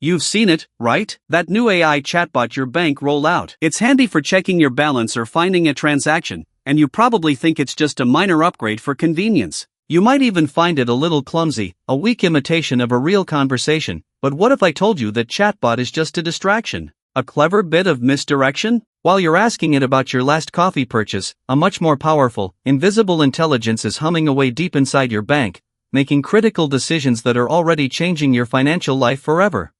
You've seen it, right? That new AI chatbot your bank rolled out. It's handy for checking your balance or finding a transaction, and you probably think it's just a minor upgrade for convenience. You might even find it a little clumsy, a weak imitation of a real conversation, but what if I told you that chatbot is just a distraction? A clever bit of misdirection? While you're asking it about your last coffee purchase, a much more powerful, invisible intelligence is humming away deep inside your bank, making critical decisions that are already changing your financial life forever.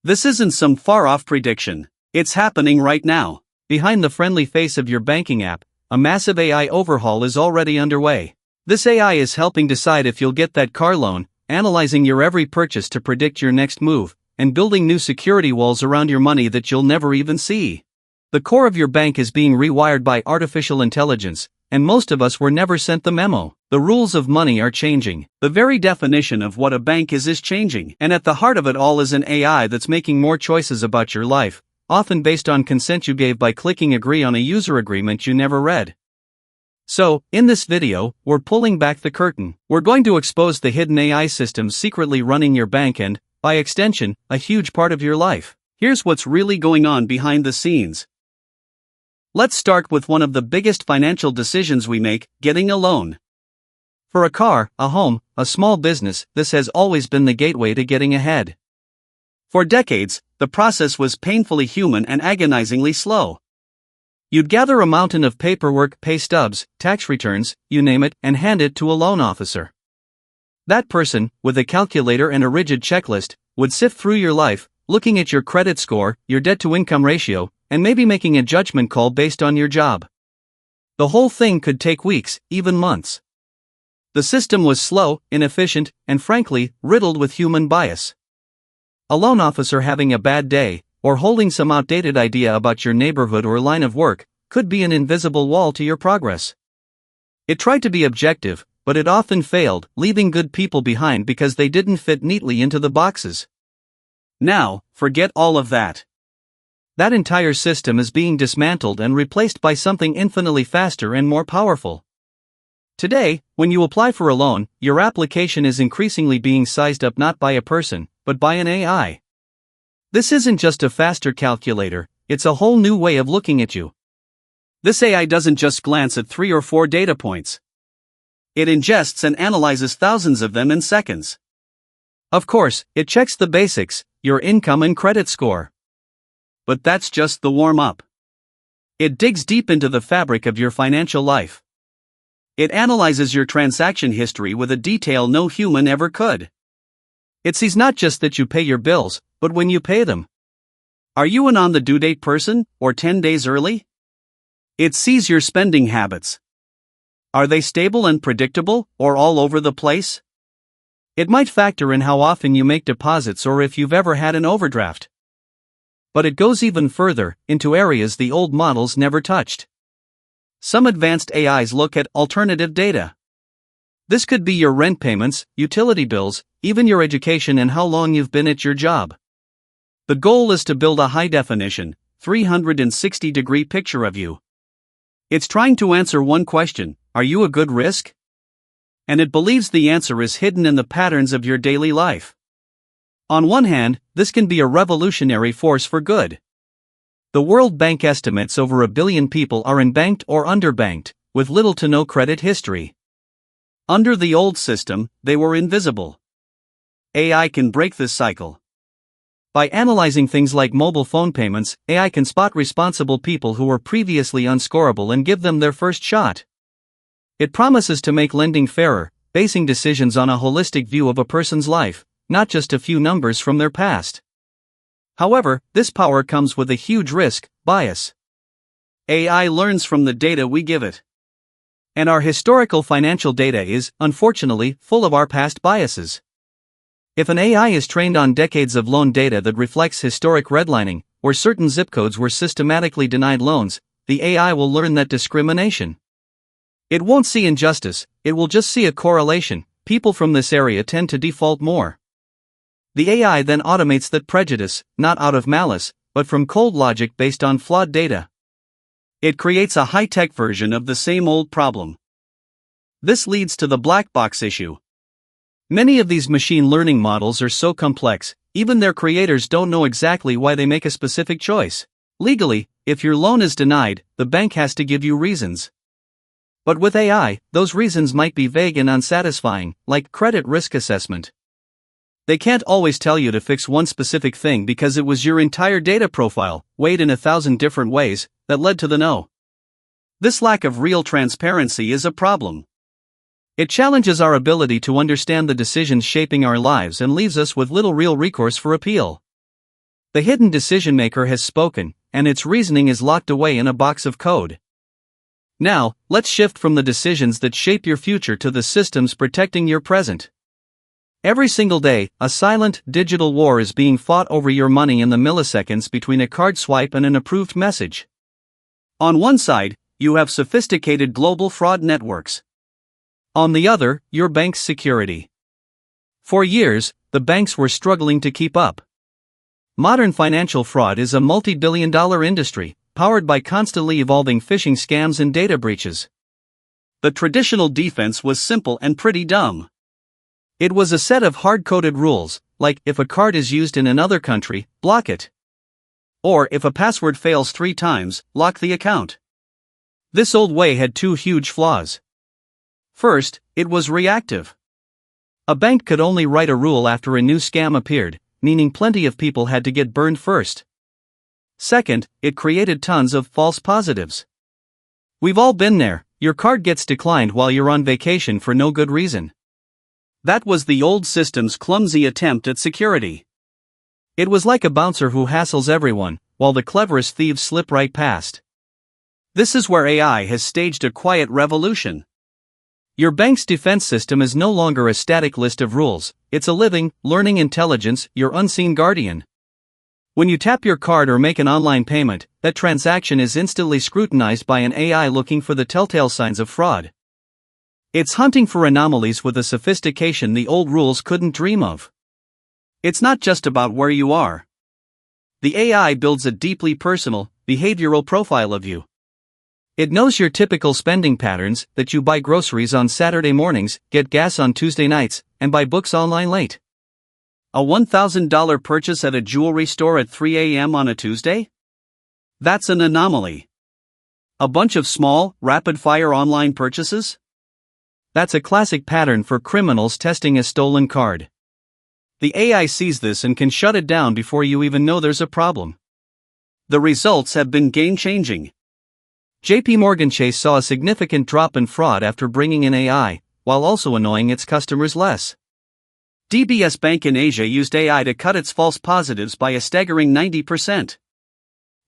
This isn't some far-off prediction. It's happening right now. Behind the friendly face of your banking app, a massive AI overhaul is already underway. This AI is helping decide if you'll get that car loan, analyzing your every purchase to predict your next move, and building new security walls around your money that you'll never even see. The core of your bank is being rewired by artificial intelligence, and most of us were never sent the memo. The rules of money are changing. The very definition of what a bank is changing. And at the heart of it all is an AI that's making more choices about your life, often based on consent you gave by clicking agree on a user agreement you never read. So, in this video, we're pulling back the curtain. We're going to expose the hidden AI systems secretly running your bank and, by extension, a huge part of your life. Here's what's really going on behind the scenes. Let's start with one of the biggest financial decisions we make, getting a loan. For a car, a home, a small business, this has always been the gateway to getting ahead. For decades, the process was painfully human and agonizingly slow. You'd gather a mountain of paperwork, pay stubs, tax returns, you name it, and hand it to a loan officer. That person, with a calculator and a rigid checklist, would sift through your life, looking at your credit score, your debt-to-income ratio, and maybe making a judgment call based on your job. The whole thing could take weeks, even months. The system was slow, inefficient, and frankly, riddled with human bias. A loan officer having a bad day, or holding some outdated idea about your neighborhood or line of work, could be an invisible wall to your progress. It tried to be objective, but it often failed, leaving good people behind because they didn't fit neatly into the boxes. Now, forget all of that. That entire system is being dismantled and replaced by something infinitely faster and more powerful. Today, when you apply for a loan, your application is increasingly being sized up not by a person, but by an AI. This isn't just a faster calculator, it's a whole new way of looking at you. This AI doesn't just glance at 3 or 4 data points. It ingests and analyzes thousands of them in seconds. Of course, it checks the basics, your income and credit score. But that's just the warm-up. It digs deep into the fabric of your financial life. It analyzes your transaction history with a detail no human ever could. It sees not just that you pay your bills, but when you pay them. Are you an on-the-due-date person, or 10 days early? It sees your spending habits. Are they stable and predictable, or all over the place? It might factor in how often you make deposits or if you've ever had an overdraft. But it goes even further, into areas the old models never touched. Some advanced AIs look at alternative data. This could be your rent payments, utility bills, even your education and how long you've been at your job. The goal is to build a high-definition, 360-degree picture of you. It's trying to answer one question: are you a good risk? And it believes the answer is hidden in the patterns of your daily life. On one hand, this can be a revolutionary force for good. The World Bank estimates over 1 billion people are unbanked or underbanked, with little to no credit history. Under the old system, they were invisible. AI can break this cycle. By analyzing things like mobile phone payments, AI can spot responsible people who were previously unscorable and give them their first shot. It promises to make lending fairer, basing decisions on a holistic view of a person's life, not just a few numbers from their past. However, this power comes with a huge risk: bias. AI learns from the data we give it. And our historical financial data is, unfortunately, full of our past biases. If an AI is trained on decades of loan data that reflects historic redlining, where certain zip codes were systematically denied loans, the AI will learn that discrimination. It won't see injustice, it will just see a correlation: people from this area tend to default more. The AI then automates that prejudice, not out of malice, but from cold logic based on flawed data. It creates a high-tech version of the same old problem. This leads to the black box issue. Many of these machine learning models are so complex, Even their creators don't know exactly why they make a specific choice. Legally, if your loan is denied, the bank has to give you reasons. But with AI, those reasons might be vague and unsatisfying, like credit risk assessment. They can't always tell you to fix one specific thing because it was your entire data profile, weighed in 1,000 different ways, that led to the no. This lack of real transparency is a problem. It challenges our ability to understand the decisions shaping our lives and leaves us with little real recourse for appeal. The hidden decision maker has spoken, and its reasoning is locked away in a box of code. Now, let's shift from the decisions that shape your future to the systems protecting your present. Every single day, a silent, digital war is being fought over your money in the milliseconds between a card swipe and an approved message. On one side, you have sophisticated global fraud networks. On the other, your bank's security. For years, the banks were struggling to keep up. Modern financial fraud is a multi-billion-dollar industry, powered by constantly evolving phishing scams and data breaches. The traditional defense was simple and pretty dumb. It was a set of hard-coded rules, like if a card is used in another country, block it. Or if a password fails 3 times, lock the account. This old way had 2 huge flaws. First, it was reactive. A bank could only write a rule after a new scam appeared, meaning plenty of people had to get burned first. Second, it created tons of false positives. We've all been there. Your card gets declined while you're on vacation for no good reason. That was the old system's clumsy attempt at security. It was like a bouncer who hassles everyone, while the cleverest thieves slip right past. This is where AI has staged a quiet revolution. Your bank's defense system is no longer a static list of rules, it's a living, learning intelligence, your unseen guardian. When you tap your card or make an online payment, that transaction is instantly scrutinized by an AI looking for the telltale signs of fraud. It's hunting for anomalies with a sophistication the old rules couldn't dream of. It's not just about where you are. The AI builds a deeply personal, behavioral profile of you. It knows your typical spending patterns, that you buy groceries on Saturday mornings, get gas on Tuesday nights, and buy books online late. A $1,000 purchase at a jewelry store at 3 a.m. on a Tuesday? That's an anomaly. A bunch of small, rapid-fire online purchases? That's a classic pattern for criminals testing a stolen card. The AI sees this and can shut it down before you even know there's a problem. The results have been game-changing. JP Chase saw a significant drop in fraud after bringing in AI, while also annoying its customers less. DBS Bank in Asia used AI to cut its false positives by a staggering 90%.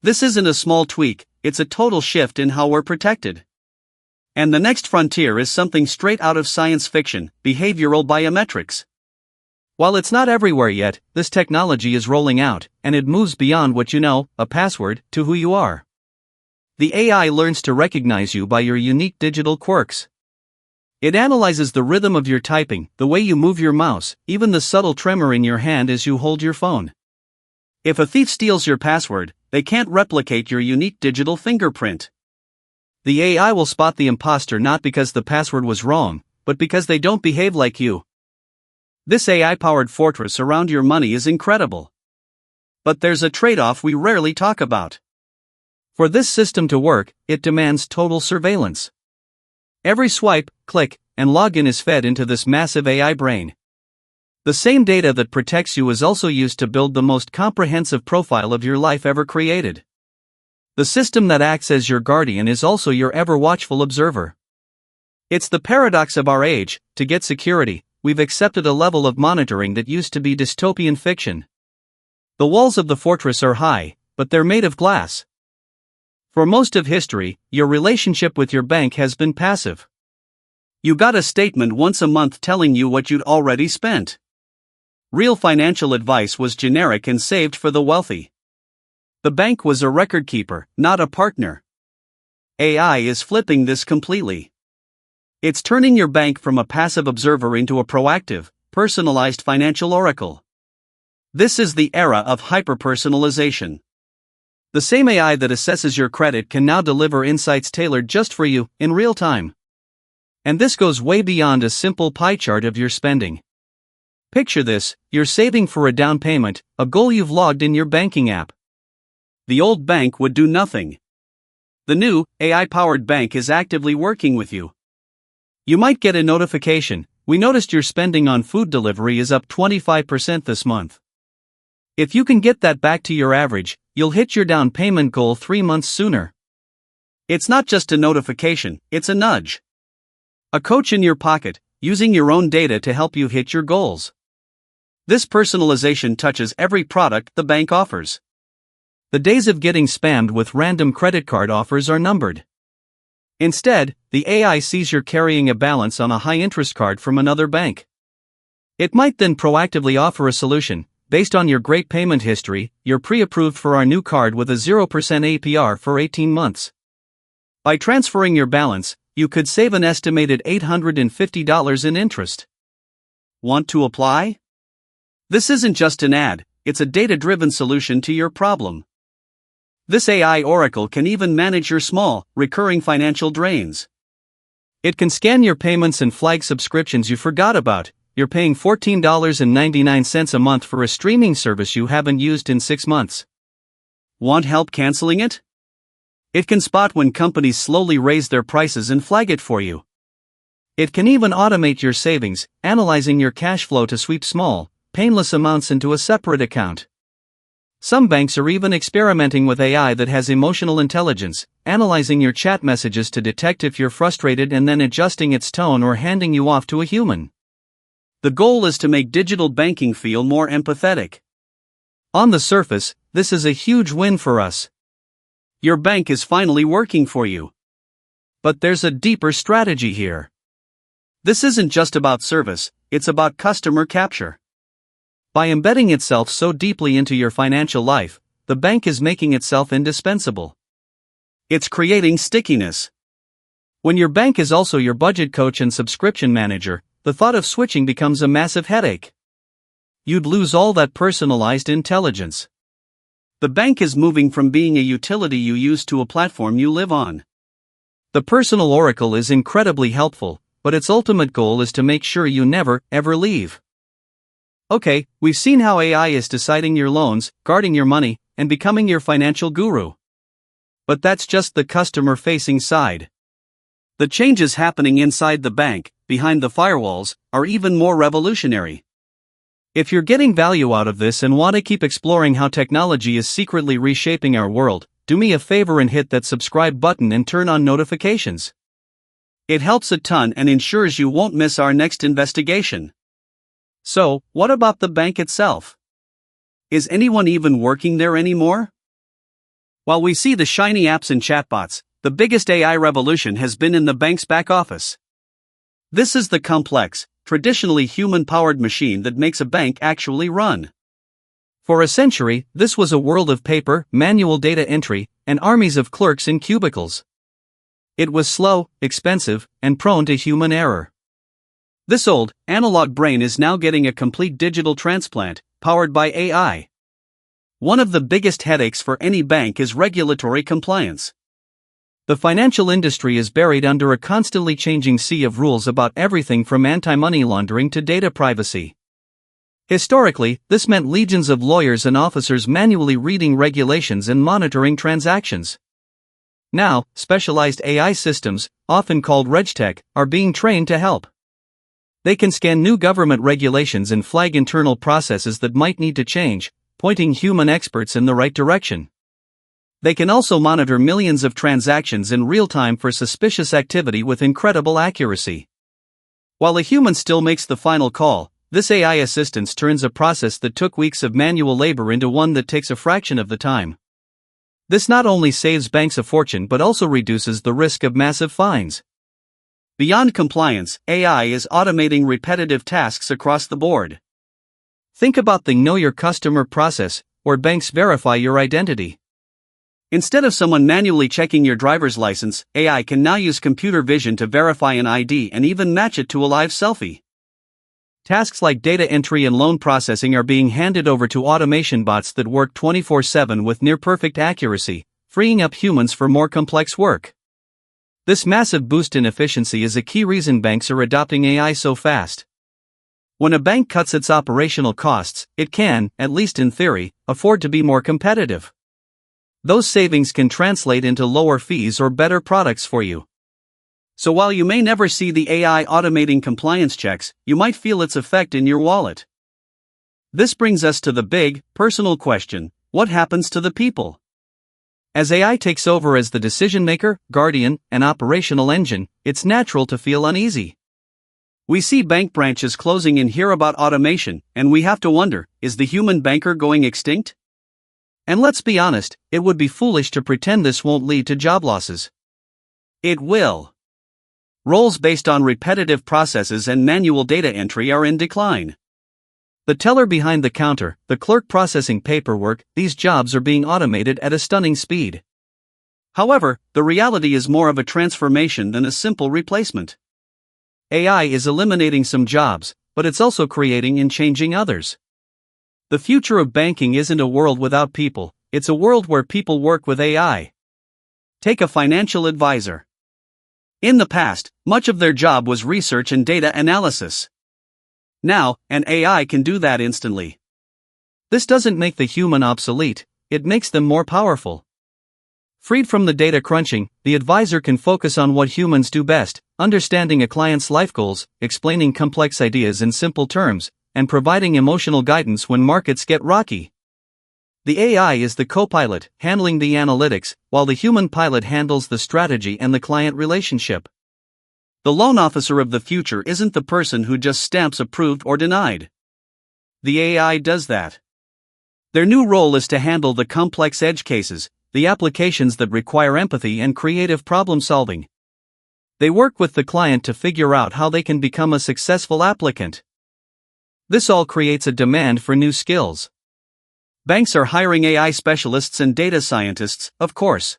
This isn't a small tweak, it's a total shift in how we're protected. And the next frontier is something straight out of science fiction, behavioral biometrics. While it's not everywhere yet, this technology is rolling out, and it moves beyond what you know, a password, to who you are. The AI learns to recognize you by your unique digital quirks. It analyzes the rhythm of your typing, the way you move your mouse, even the subtle tremor in your hand as you hold your phone. If a thief steals your password, they can't replicate your unique digital fingerprint. The AI will spot the imposter not because the password was wrong, but because they don't behave like you. This AI-powered fortress around your money is incredible. But there's a trade-off we rarely talk about. For this system to work, it demands total surveillance. Every swipe, click, and login is fed into this massive AI brain. The same data that protects you is also used to build the most comprehensive profile of your life ever created. The system that acts as your guardian is also your ever-watchful observer. It's the paradox of our age. To get security, we've accepted a level of monitoring that used to be dystopian fiction. The walls of the fortress are high, but they're made of glass. For most of history, your relationship with your bank has been passive. You got a statement once a month telling you what you'd already spent. Real financial advice was generic and saved for the wealthy. The bank was a record keeper, not a partner. AI is flipping this completely. It's turning your bank from a passive observer into a proactive, personalized financial oracle. This is the era of hyper-personalization. The same AI that assesses your credit can now deliver insights tailored just for you, in real time. And this goes way beyond a simple pie chart of your spending. Picture this: you're saving for a down payment, a goal you've logged in your banking app. The old bank would do nothing. The new, AI-powered bank is actively working with you. You might get a notification: "We noticed your spending on food delivery is up 25% this month." If you can get that back to your average, you'll hit your down payment goal 3 months sooner. It's not just a notification, it's a nudge. A coach in your pocket, using your own data to help you hit your goals. This personalization touches every product the bank offers. The days of getting spammed with random credit card offers are numbered. Instead, the AI sees you're carrying a balance on a high-interest card from another bank. It might then proactively offer a solution. "Based on your great payment history, you're pre-approved for our new card with a 0% APR for 18 months. By transferring your balance, you could save an estimated $850 in interest." Want to apply? This isn't just an ad, it's a data-driven solution to your problem. This AI oracle can even manage your small, recurring financial drains. It can scan your payments and flag subscriptions you forgot about. You're paying $14.99 a month for a streaming service you haven't used in 6 months. Want help canceling it? It can spot when companies slowly raise their prices and flag it for you. It can even automate your savings, analyzing your cash flow to sweep small, painless amounts into a separate account. Some banks are even experimenting with AI that has emotional intelligence, analyzing your chat messages to detect if you're frustrated and then adjusting its tone or handing you off to a human. The goal is to make digital banking feel more empathetic. On the surface, this is a huge win for us. Your bank is finally working for you. But there's a deeper strategy here. This isn't just about service, it's about customer capture. By embedding itself so deeply into your financial life, the bank is making itself indispensable. It's creating stickiness. When your bank is also your budget coach and subscription manager, the thought of switching becomes a massive headache. You'd lose all that personalized intelligence. The bank is moving from being a utility you use to a platform you live on. The personal oracle is incredibly helpful, but its ultimate goal is to make sure you never, ever leave. Okay, we've seen how AI is deciding your loans, guarding your money, and becoming your financial guru. But that's just the customer-facing side. The changes happening inside the bank, behind the firewalls, are even more revolutionary. If you're getting value out of this and want to keep exploring how technology is secretly reshaping our world, do me a favor and hit that subscribe button and turn on notifications. It helps a ton and ensures you won't miss our next investigation. So, what about the bank itself? Is anyone even working there anymore? While we see the shiny apps and chatbots, the biggest AI revolution has been in the bank's back office. This is the complex, traditionally human-powered machine that makes a bank actually run. For a century, this was a world of paper, manual data entry, and armies of clerks in cubicles. It was slow, expensive, and prone to human error. This old, analog brain is now getting a complete digital transplant, powered by AI. One of the biggest headaches for any bank is regulatory compliance. The financial industry is buried under a constantly changing sea of rules about everything from anti-money laundering to data privacy. Historically, this meant legions of lawyers and officers manually reading regulations and monitoring transactions. Now, specialized AI systems, often called RegTech, are being trained to help. They can scan new government regulations and flag internal processes that might need to change, pointing human experts in the right direction. They can also monitor millions of transactions in real time for suspicious activity with incredible accuracy. While a human still makes the final call, this AI assistance turns a process that took weeks of manual labor into one that takes a fraction of the time. This not only saves banks a fortune but also reduces the risk of massive fines. Beyond compliance, AI is automating repetitive tasks across the board. Think about the Know Your Customer process, where banks verify your identity. Instead of someone manually checking your driver's license, AI can now use computer vision to verify an ID and even match it to a live selfie. Tasks like data entry and loan processing are being handed over to automation bots that work 24/7 with near-perfect accuracy, freeing up humans for more complex work. This massive boost in efficiency is a key reason banks are adopting AI so fast. When a bank cuts its operational costs, it can, at least in theory, afford to be more competitive. Those savings can translate into lower fees or better products for you. So while you may never see the AI automating compliance checks, you might feel its effect in your wallet. This brings us to the big, personal question: what happens to the people? As AI takes over as the decision-maker, guardian, and operational engine, it's natural to feel uneasy. We see bank branches closing and hear about automation, and we have to wonder, is the human banker going extinct? And let's be honest, it would be foolish to pretend this won't lead to job losses. It will. Roles based on repetitive processes and manual data entry are in decline. The teller behind the counter, the clerk processing paperwork, these jobs are being automated at a stunning speed. However, the reality is more of a transformation than a simple replacement. AI is eliminating some jobs, but it's also creating and changing others. The future of banking isn't a world without people, it's a world where people work with AI. Take a financial advisor. In the past, much of their job was research and data analysis. Now, an AI can do that instantly. This doesn't make the human obsolete, it makes them more powerful. Freed from the data crunching, the advisor can focus on what humans do best: understanding a client's life goals, explaining complex ideas in simple terms, and providing emotional guidance when markets get rocky. The AI is the co-pilot, handling the analytics, while the human pilot handles the strategy and the client relationship. The loan officer of the future isn't the person who just stamps approved or denied. The AI does that. Their new role is to handle the complex edge cases, the applications that require empathy and creative problem solving. They work with the client to figure out how they can become a successful applicant. This all creates a demand for new skills. Banks are hiring AI specialists and data scientists, of course.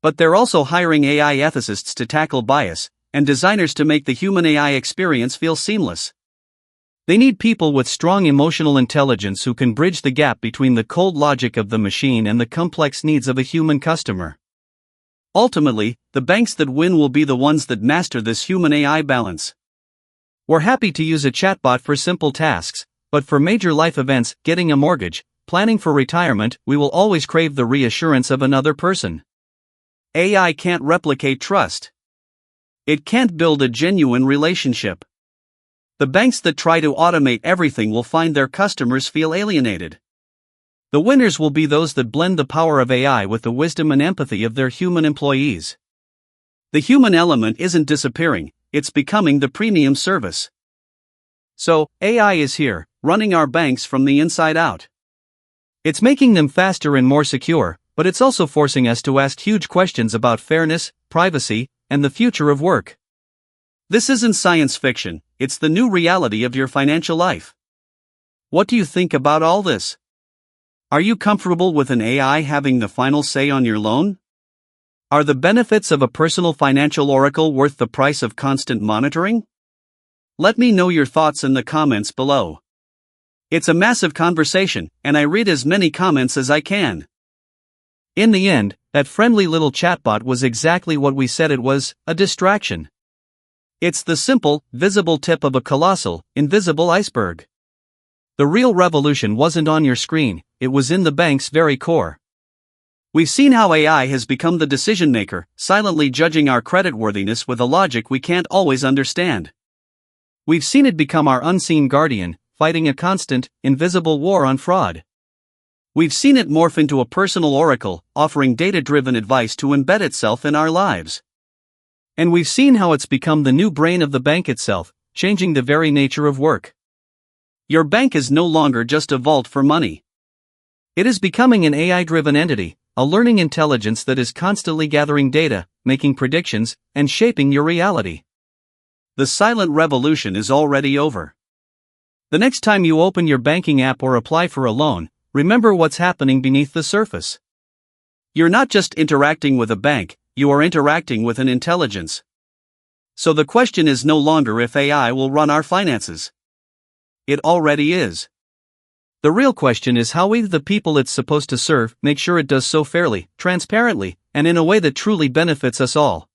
But they're also hiring AI ethicists to tackle bias, and designers to make the human AI experience feel seamless. They need people with strong emotional intelligence who can bridge the gap between the cold logic of the machine and the complex needs of a human customer. Ultimately, the banks that win will be the ones that master this human-AI balance. We're happy to use a chatbot for simple tasks, but for major life events, getting a mortgage, planning for retirement, we will always crave the reassurance of another person. AI can't replicate trust. It can't build a genuine relationship. The banks that try to automate everything will find their customers feel alienated. The winners will be those that blend the power of AI with the wisdom and empathy of their human employees. The human element isn't disappearing, it's becoming the premium service. So, AI is here, running our banks from the inside out. It's making them faster and more secure, but it's also forcing us to ask huge questions about fairness, privacy, and the future of work. This isn't science fiction, it's the new reality of your financial life. What do you think about all this? Are you comfortable with an AI having the final say on your loan? Are the benefits of a personal financial oracle worth the price of constant monitoring? Let me know your thoughts in the comments below. It's a massive conversation, and I read as many comments as I can. In the end, that friendly little chatbot was exactly what we said it was: a distraction. It's the simple, visible tip of a colossal, invisible iceberg. The real revolution wasn't on your screen, it was in the bank's very core. We've seen how AI has become the decision maker, silently judging our creditworthiness with a logic we can't always understand. We've seen it become our unseen guardian, fighting a constant, invisible war on fraud. We've seen it morph into a personal oracle, offering data-driven advice to embed itself in our lives. And we've seen how it's become the new brain of the bank itself, changing the very nature of work. Your bank is no longer just a vault for money. It is becoming an AI-driven entity, a learning intelligence that is constantly gathering data, making predictions, and shaping your reality. The silent revolution is already over. The next time you open your banking app or apply for a loan, remember what's happening beneath the surface. You're not just interacting with a bank, you are interacting with an intelligence. So the question is no longer if AI will run our finances. It already is. The real question is how we, the people it's supposed to serve, make sure it does so fairly, transparently, and in a way that truly benefits us all.